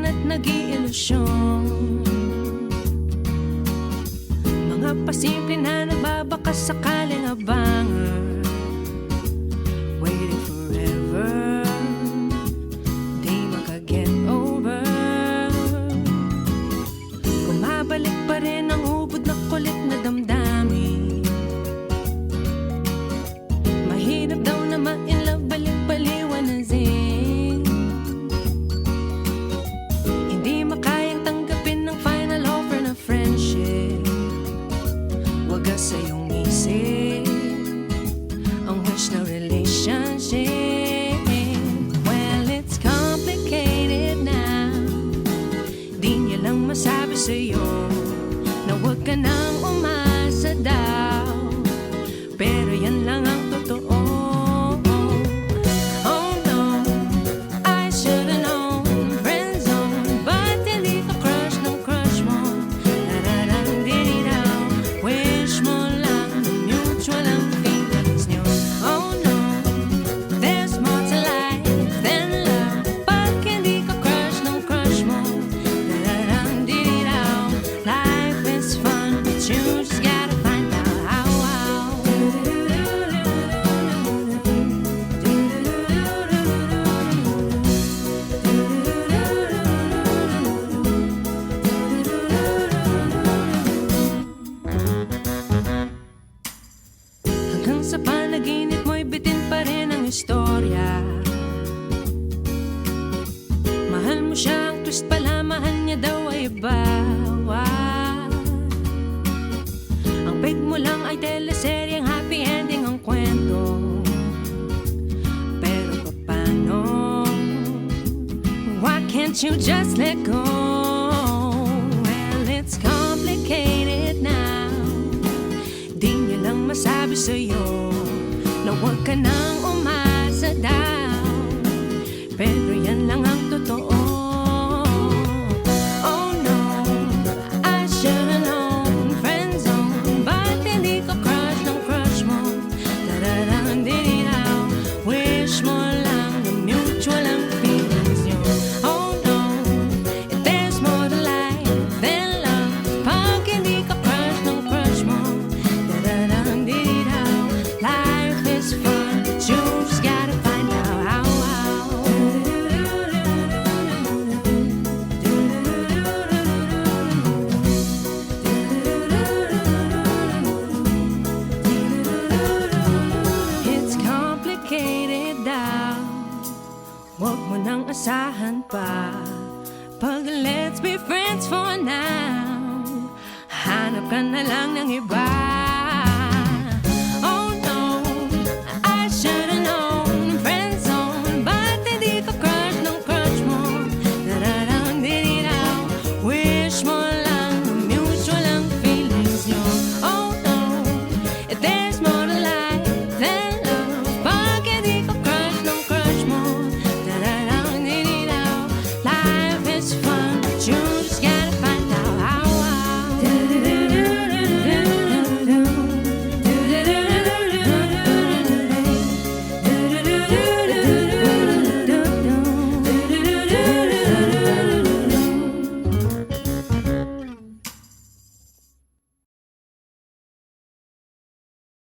at nag-iilusyon, mga pasimple na nagbabakas sakaling abangan, waiting forever, di maka-get over. Bumabalik pa rin ang ubod na kulit na damdamin. Mahirap daw na ma-inlove, balik-baliwanazin. Hindi makayang tanggapin ng final offer na friendship. Wagas sa iyong isip ang wish na relationship. Well, it's complicated now. Di niya lang masabi sa'yo na huwag ka nang umasa daw, pero yan lang ang totoo. Oh no, I should've known. Friend zone, but hindi ka crush ng crush mo. Dararang-diri-daw, wish mo lang na mutual ang feelings nyo. Oh no, there's more to life than love, pag hindi ka crush ng crush mo. Dararang-diri-daw, life is fun, but you just gotta find out how. Hanggang sa panaginip mo'y bitin pa rin ang istorya. Mahal mo siya, ang twist pala, mahal niya daw ay iba. Ang bait mo lang ay teleserye, ang happy ending ang kwento. Pero paano? Why can't you just let go? Well, it's complicated now. Di niya lang masabi sa'yo na huwag ka nang umasa daw, pero yan lang ang totoo. Oh no, I should've known. Friend zone, but hindi ka crush ng crush mo. Dararang-diri-daw, wish mo lang na mutual ang feelings nyo. Oh no, there's more to life than love, pag hindi ka crush ng crush mo. Dararang-diri-daw, life is fun, but you just gotta find out how. It's complicated daw, huwag mo nang asahan pa, pag let's be friends for now, hanap ka na lang ng iba.